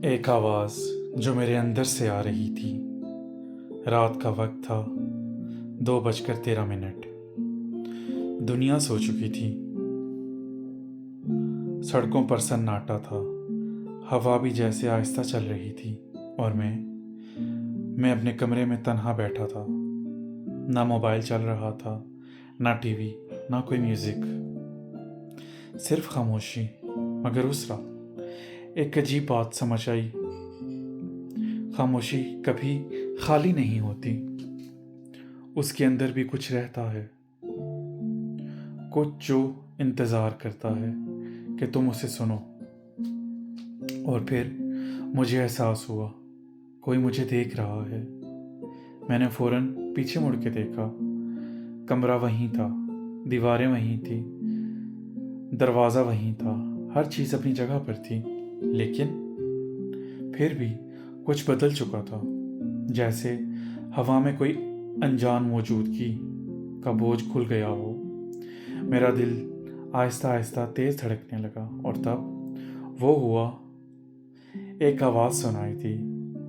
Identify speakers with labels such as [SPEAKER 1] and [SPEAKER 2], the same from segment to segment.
[SPEAKER 1] ایک آواز جو میرے اندر سے آ رہی تھی۔ رات کا وقت تھا، 2:13۔ دنیا سو چکی تھی، سڑکوں پر سناٹا تھا، ہوا بھی جیسے آہستہ چل رہی تھی، اور میں اپنے کمرے میں تنہا بیٹھا تھا۔ نہ موبائل چل رہا تھا، نہ ٹی وی، نہ کوئی میوزک، صرف خاموشی۔ مگر اس رات ایک عجیب بات سمجھ آئی، خاموشی کبھی خالی نہیں ہوتی، اس کے اندر بھی کچھ رہتا ہے، کچھ جو انتظار کرتا ہے کہ تم اسے سنو۔ اور پھر مجھے احساس ہوا کوئی مجھے دیکھ رہا ہے۔ میں نے فوراً پیچھے مڑ کے دیکھا، کمرہ وہیں تھا، دیواریں وہیں تھی، دروازہ وہیں تھا، ہر چیز اپنی جگہ پر تھی، لیکن پھر بھی کچھ بدل چکا تھا، جیسے ہوا میں کوئی انجان موجودگی کا بوجھ کھل گیا ہو۔ میرا دل آہستہ آہستہ تیز دھڑکنے لگا، اور تب وہ ہوا، ایک آواز سنائی دی،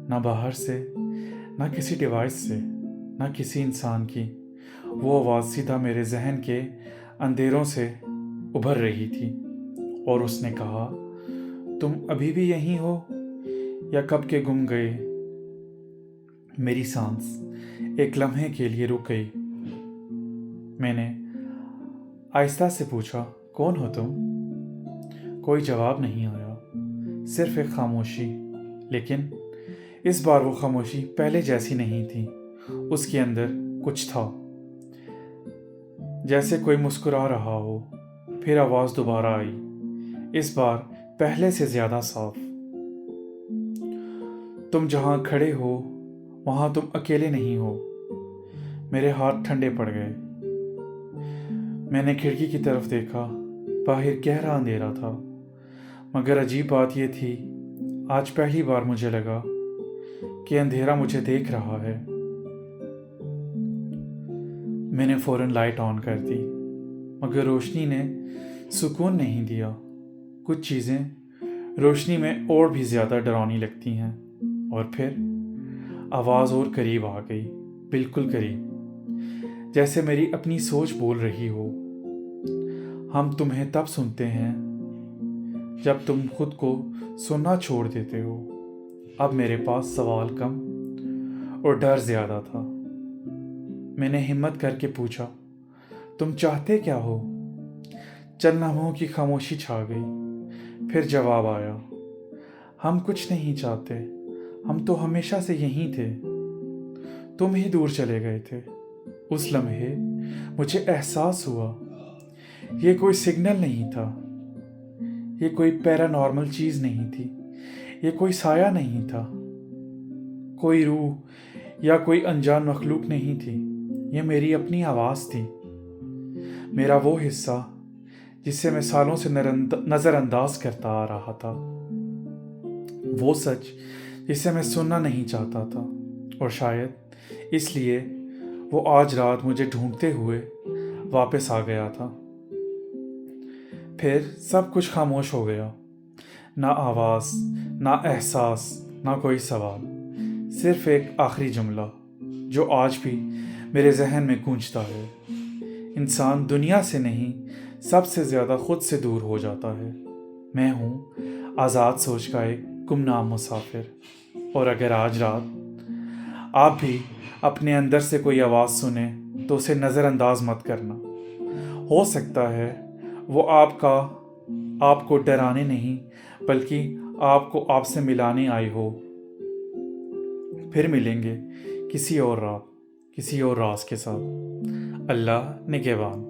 [SPEAKER 1] نہ باہر سے، نہ کسی ڈیوائس سے، نہ کسی انسان کی۔ وہ آواز سیدھا میرے ذہن کے اندھیروں سے ابھر رہی تھی، اور اس نے کہا، تم ابھی بھی یہیں ہو یا کب کے گم گئے؟ میری سانس ایک لمحے کے لیے رک گئی۔ میں نے آہستہ سے پوچھا، کون ہو تم؟ کوئی جواب نہیں آیا، صرف ایک خاموشی، لیکن اس بار وہ خاموشی پہلے جیسی نہیں تھی۔ اس کے اندر کچھ تھا، جیسے کوئی مسکرا رہا ہو۔ پھر آواز دوبارہ آئی، اس بار پہلے سے زیادہ صاف، تم جہاں کھڑے ہو وہاں تم اکیلے نہیں ہو۔ میرے ہاتھ ٹھنڈے پڑ گئے۔ میں نے کھڑکی کی طرف دیکھا، باہر گہرا اندھیرا تھا، مگر عجیب بات یہ تھی، آج پہلی بار مجھے لگا کہ اندھیرا مجھے دیکھ رہا ہے۔ میں نے فوراً لائٹ آن کر دی، مگر روشنی نے سکون نہیں دیا۔ کچھ چیزیں روشنی میں اور بھی زیادہ ڈراؤنی لگتی ہیں۔ اور پھر آواز اور قریب آ گئی، بالکل قریب، جیسے میری اپنی سوچ بول رہی ہو، ہم تمہیں تب سنتے ہیں جب تم خود کو سننا چھوڑ دیتے ہو۔ اب میرے پاس سوال کم اور ڈر زیادہ تھا۔ میں نے ہمت کر کے پوچھا، تم چاہتے کیا ہو؟ چند لمحوں کی خاموشی چھا گئی، پھر جواب آیا، ہم کچھ نہیں چاہتے، ہم تو ہمیشہ سے یہیں تھے، تم ہی دور چلے گئے تھے۔ اس لمحے مجھے احساس ہوا، یہ کوئی سگنل نہیں تھا، یہ کوئی پیرانارمل چیز نہیں تھی، یہ کوئی سایہ نہیں تھا، کوئی روح یا کوئی انجان مخلوق نہیں تھی، یہ میری اپنی آواز تھی، میرا وہ حصہ جسے میں سالوں سے نظر انداز کرتا آ رہا تھا، وہ سچ جسے میں سننا نہیں چاہتا تھا، اور شاید اس لیے وہ آج رات مجھے ڈھونڈتے ہوئے واپس آ گیا تھا۔ پھر سب کچھ خاموش ہو گیا، نہ آواز، نہ احساس، نہ کوئی سوال، صرف ایک آخری جملہ جو آج بھی میرے ذہن میں گونجتا ہے، انسان دنیا سے نہیں، سب سے زیادہ خود سے دور ہو جاتا ہے۔ میں ہوں آزاد سوچ کا ایک گمنام مسافر، اور اگر آج رات آپ بھی اپنے اندر سے کوئی آواز سنیں تو اسے نظر انداز مت کرنا، ہو سکتا ہے وہ آپ کو ڈرانے نہیں بلکہ آپ کو آپ سے ملانے آئی ہو۔ پھر ملیں گے کسی اور رات، کسی اور راز کے ساتھ۔ اللہ نگہبان۔